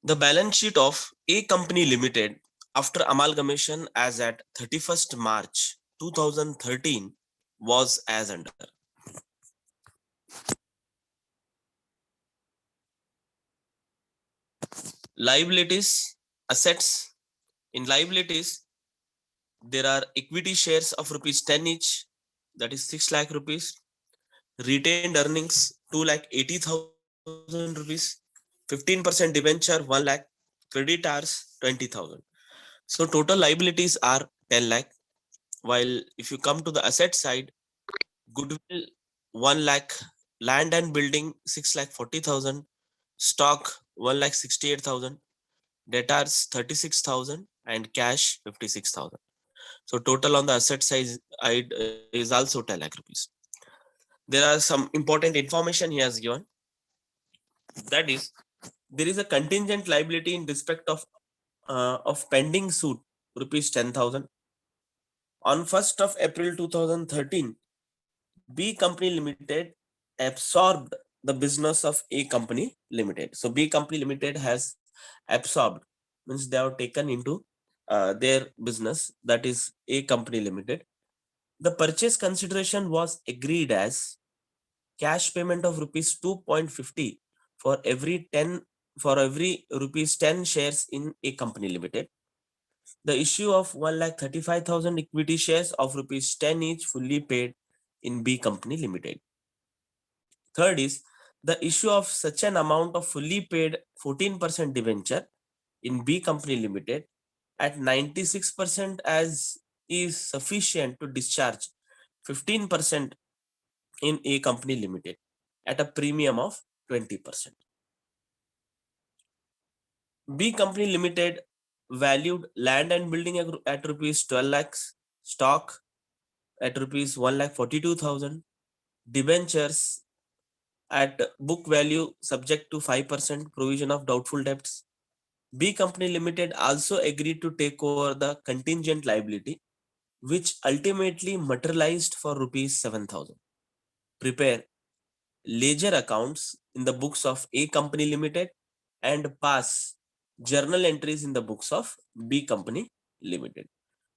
The balance sheet of A Company Limited after amalgamation as at 31st March 2013 was as under. Liabilities, assets. In liabilities, there are equity shares of rupees 10 each, that is 6 lakh rupees. Retained earnings 2,80,000 rupees. 15% debenture 1 lakh. Creditors 20,000. So total liabilities are 10 lakh. While if you come to the asset side, goodwill 1 lakh, land and building 6 lakh 40,000, stock 1 lakh 68,000, debtors 36,000, and cash 56,000. So total on the asset side is also 10 lakh rupees. There are some important information he has given. That is, there is a contingent liability in respect of pending suit rupees 10,000. On 1st of April 2013, B Company Limited absorbed the business of A Company Limited. So B Company Limited has absorbed, means they have taken into their business, that is A Company Limited. The purchase consideration was agreed as cash payment of rupees 2.50 for every rupees 10 shares in A Company Limited. The issue of 1,35,000 equity shares of rupees 10 each fully paid in B Company Limited. Third is the issue of such an amount of fully paid 14% debenture in B Company Limited at 96% as is sufficient to discharge 15% in A Company Limited at a premium of 20%. B Company Limited valued land and building at rupees 12 lakhs, stock at rupees 1,42,000, debentures at book value subject to 5% provision of doubtful debts. B Company Limited also agreed to take over the contingent liability, which ultimately materialized for rupees 7,000. Prepare ledger accounts in the books of A Company Limited and pass journal entries in the books of B Company Limited.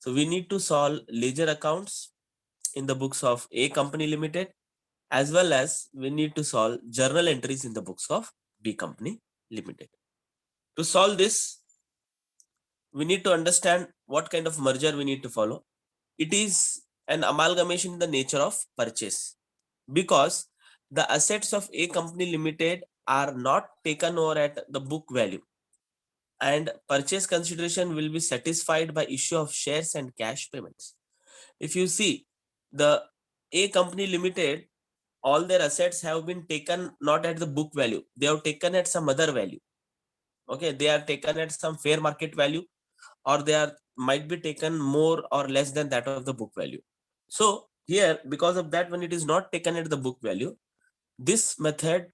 So we need to solve ledger accounts in the books of A Company Limited, as well as we need to solve journal entries in the books of B Company Limited. To solve this, we need to understand what kind of merger we need to follow. It is an amalgamation in the nature of purchase, because the assets of A Company Limited are not taken over at the book value, and purchase consideration will be satisfied by issue of shares and cash payments. If you see, the A Company Limited, all their assets have been taken not at the book value, they have taken at some other value. Okay, they are taken at some fair market value, or they are might be taken more or less than that of the book value. So here, because of that, when it is not taken at the book value, this method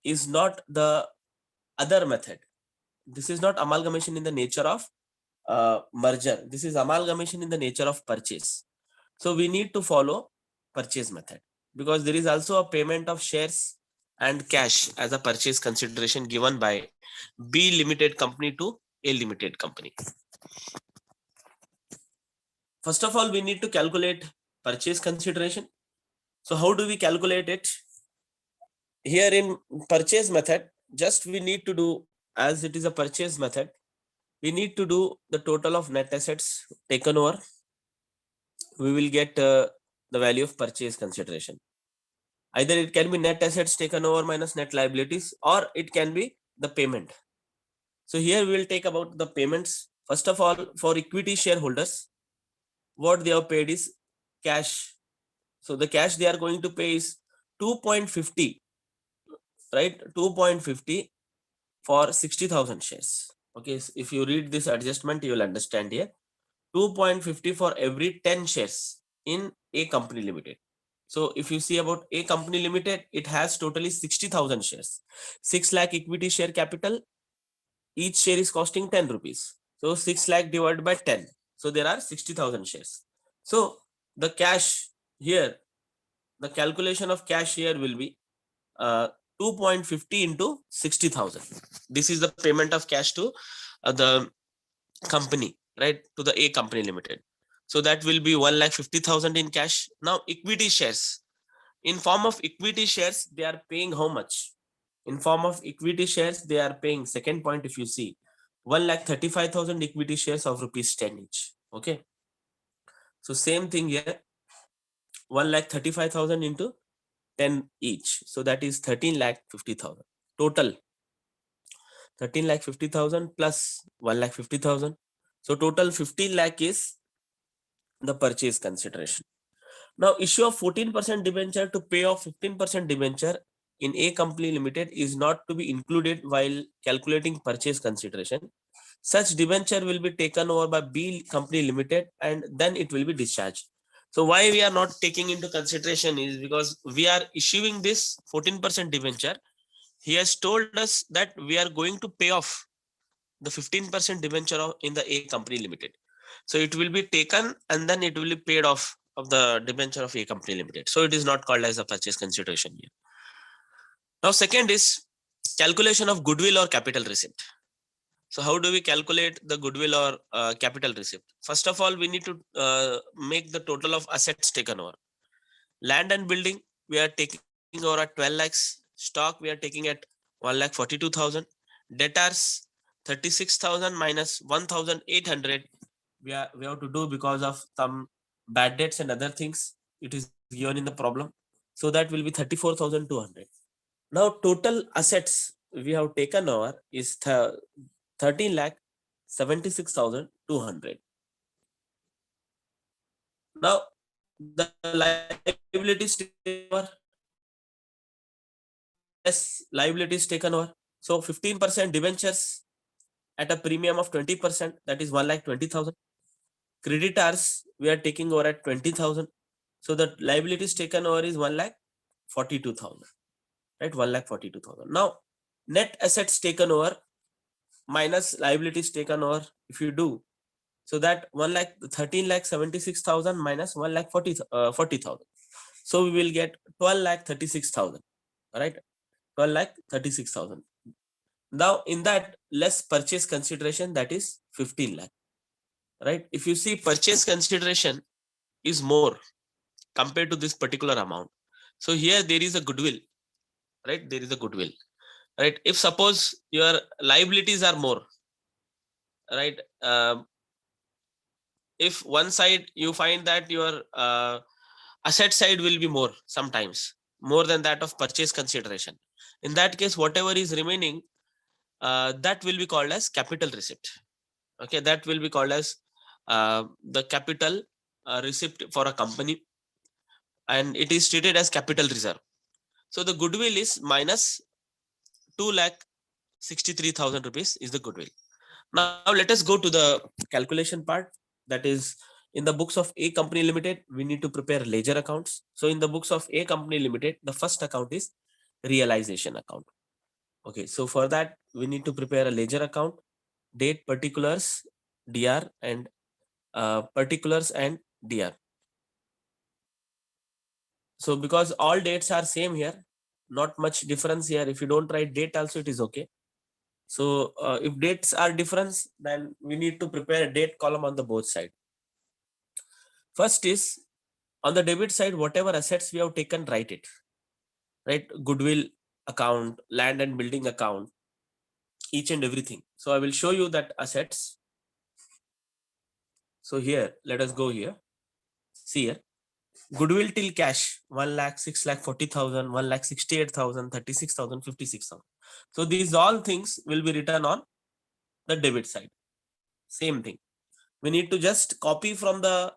is not the other method. This is not amalgamation in the nature of merger. This is amalgamation in the nature of purchase. So we need to follow purchase method, because there is also a payment of shares and cash as a purchase consideration given by B Limited Company to A Limited Company. First of all, we need to calculate purchase consideration. So how do we calculate it? Here in purchase method, just we need to do, as it is a purchase method, we need to do the total of net assets taken over. We will get the value of purchase consideration. Either it can be net assets taken over minus net liabilities, or it can be the payment. So here we will take about the payments. First of all, for equity shareholders, what they have paid is cash. So the cash they are going to pay is 2.50, right? 2.50 for 60,000 shares. Okay, so if you read this adjustment, you will understand here. 2.50 for every 10 shares in A Company Limited. So if you see about A Company Limited, it has totally 60,000 shares. 6 lakh equity share capital. Each share is costing 10 rupees. So 6 lakh divided by 10. So there are 60,000 shares. So the cash here, the calculation of cash here will be 2.50 into 60,000. This is the payment of cash to the company, right, to the A company limited. So that will be 1,50,000 in cash. Now equity shares, in form of equity shares, they are paying how much? In form of equity shares, they are paying, second point, if you see, 1,35,000 equity shares of rupees 10 each. Okay, so same thing here, 1,35,000 into 10 each, so that is 13,50,000 total. 13,50,000 plus 1,50,000, so total 15 lakh is the purchase consideration. Now issue of 14% debenture to pay off 15% debenture in A company limited is not to be included while calculating purchase consideration. Such debenture will be taken over by B company limited and then it will be discharged. So why we are not taking into consideration is because we are issuing this 14% debenture. He has told us that we are going to pay off the 15% debenture in the A company limited. So it will be taken and then it will be paid off of the debenture of A company limited. So it is not called as a purchase consideration here. Now second is calculation of goodwill or capital receipt. So how do we calculate the goodwill or capital receipt? First of all, we need to make the total of assets taken over. Land and building, we are taking over at 12 lakhs. Stock, we are taking at 1,42,000. Debtors, 36,000 minus 1,800. We have to do because of some bad debts and other things. It is given in the problem. So that will be 34,200. Now total assets we have taken over is 13,76,200. Now the liabilities taken over, less liabilities taken over. So 15% debentures at a premium of 20%, that is 1,20,000. Creditors we are taking over at 20,000. So the liabilities taken over is 1,42,000, right? 1,42,000. Now net assets taken over minus liabilities taken over, if you do, so that 13,76,000 minus 1,40,000. So we will get 12,36,000, right? 12,36,000. Now in that, less purchase consideration, that is 15 lakh, right? If you see, purchase consideration is more compared to this particular amount. So here there is a goodwill, right? There is a goodwill, right? If suppose your liabilities are more, right? If one side you find that your asset side will be more, sometimes more than that of purchase consideration, in that case whatever is remaining, that will be called as capital receipt. Okay, that will be called as the capital receipt for a company, and it is treated as capital reserve. So the goodwill is minus 2,63,000 rupees is the goodwill. Now let us go to the calculation part. That is, in the books of A company limited, we need to prepare ledger accounts. So in the books of A company limited, the first account is realization account. Okay, so for that we need to prepare a ledger account, date, particulars, DR, and particulars and DR. So because all dates are same here, not much difference here. If you don't write date also, it is okay. So if dates are different, then we need to prepare a date column on the both side. First is, on the debit side, whatever assets we have taken, write it, right? Goodwill account, land and building account, each and everything. So I will show you that assets. So here, let us go here. See here, goodwill till cash, 1,06,40,000, 1,68,000, 36,000, 56,000. So these all things will be written on the debit side. Same thing. We need to just copy from the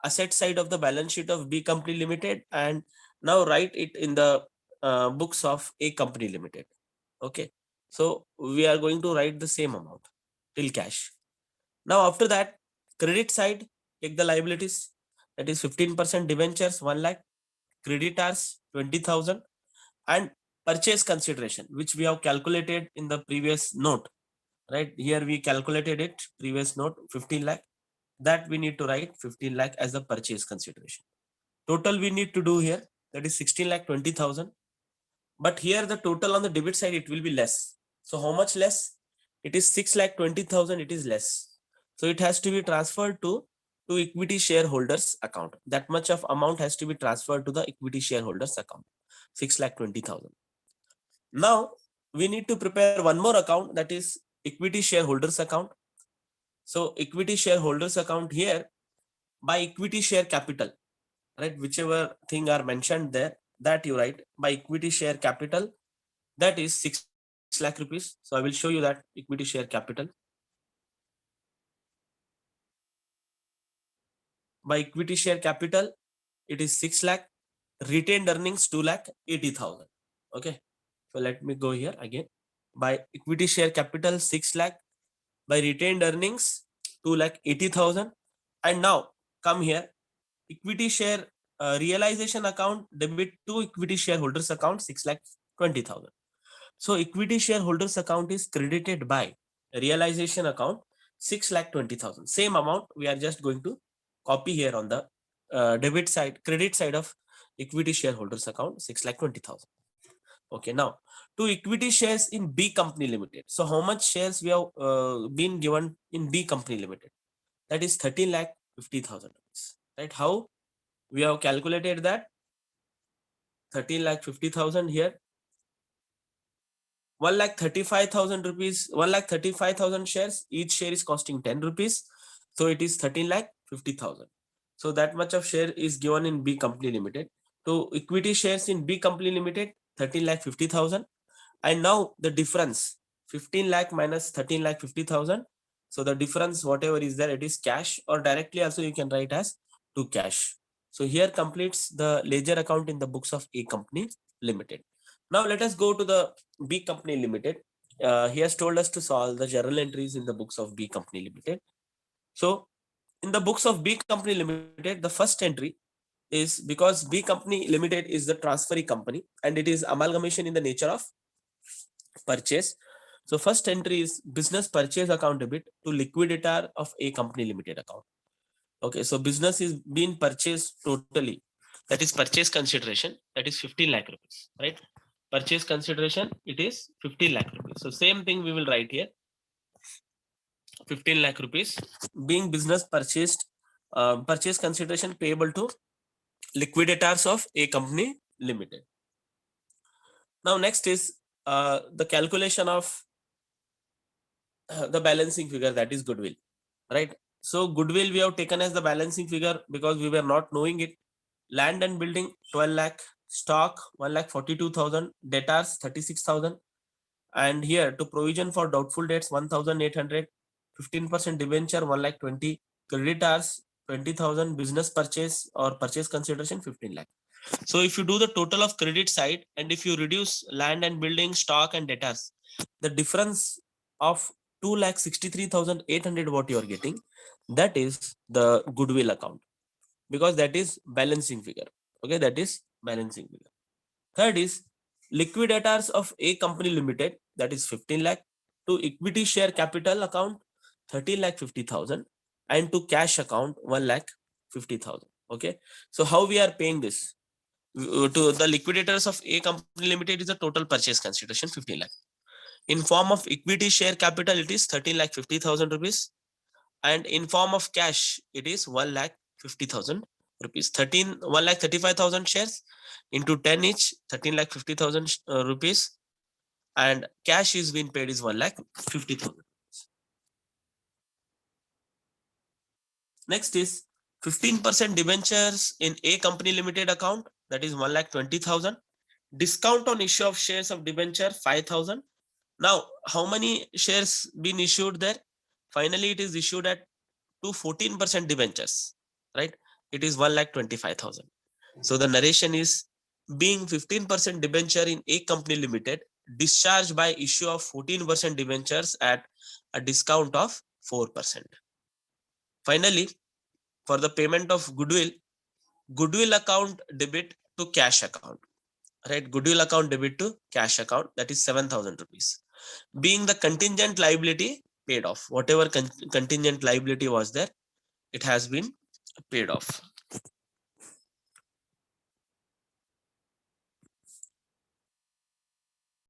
asset side of the balance sheet of B company limited and now write it in the books of A company limited. Okay. So we are going to write the same amount till cash. Now after that, credit side, take the liabilities, that is 15% debentures, 1 lakh, creditors 20,000, and purchase consideration, which we have calculated in the previous note, right? Here we calculated it, previous note, 15 lakh. That we need to write 15 lakh as the purchase consideration. Total we need to do here, that is 16,20,000. But here the total on the debit side, it will be less. So how much less? It is 6,20,000, it is less. So it has to be transferred to equity shareholders account. That much of amount has to be transferred to the equity shareholders account, 6,20,000. Now we need to prepare one more account, that is equity shareholders account. So equity shareholders account here, by equity share capital, right? Whichever thing are mentioned there, that you write by equity share capital, that is 6 lakh rupees. So I will show you that equity share capital. By equity share capital, it is 6 lakh. Retained earnings 2,80,000. Okay. So let me go here again. By equity share capital 6 lakh. By retained earnings 2,80,000. And now come here. Equity share realization account debit to equity shareholders account 6,20,000. So equity shareholders account is credited by realization account 6,20,000. Same amount we are just going to copy here on the debit side, credit side of equity shareholders account 6,20,000. Okay, now to equity shares in B Company Limited. So how much shares we have been given in B Company Limited? That is 13,50,000 rupees. Right? How we have calculated that? 13,50,000 here. 1,35,000 rupees, 1,35,000 shares. Each share is costing 10 rupees. So it is 13,50,000. So that much of share is given in B Company Limited. To equity shares in B Company Limited, 13,50,000. And now the difference, 15 lakh minus 13,50,000. So the difference, whatever is there, it is cash, or directly also you can write as to cash. So here completes the ledger account in the books of A Company Limited. Now let us go to the B Company Limited. He has told us to solve the journal entries in the books of B Company Limited. So in the books of B Company Limited, the first entry is, because B Company Limited is the transferee company and it is amalgamation in the nature of purchase. So first entry is business purchase account debit to liquidator of A Company Limited account. Okay, so business is being purchased totally. That is purchase consideration. That is 15 lakh rupees, right? Purchase consideration, it is 15 lakh rupees. So same thing we will write here. 15 lakh rupees being business purchased, purchase consideration payable to liquidators of A Company Limited. Now next is the calculation of the balancing figure, that is goodwill, right? So goodwill we have taken as the balancing figure because we were not knowing it. Land and building 12 lakh, stock 1,42,000, debtors 36,000, and here to provision for doubtful debts 1,800, 15% debenture 1,20,000, creditors 20,000, business purchase or purchase consideration 15 lakh. So if you do the total of credit side and if you reduce land and building, stock and debtors, the difference of 2,63,800 what you are getting, that is the goodwill account, because that is balancing figure. Okay, that is balancing figure. Third is liquidators of A Company Limited, that is 15 lakh, to equity share capital account 13,50,000, and to cash account 1,50,000. Okay, so how we are paying this? To the liquidators of A Company Limited is the total purchase consideration 15 lakh. In form of equity share capital, it is 13,50,000 rupees, and in form of cash, it is 1,50,000 rupees. 1,35,000 shares into 10 each, 13,50,000 rupees, and cash is being paid is 1,50,000. Next is 15% debentures in A Company Limited account, that is 1,20,000. Discount on issue of shares of debenture 5,000. Now, how many shares been issued there? Finally, it is issued at 14% debentures, right? It is 1,25,000. So the narration is, being 15% debenture in A Company Limited, discharged by issue of 14% debentures at a discount of 4%. Finally, for the payment of goodwill account debit to cash account, right? Goodwill account debit to cash account, that is 7,000 rupees. Being the contingent liability paid off, whatever contingent liability was there, it has been paid off.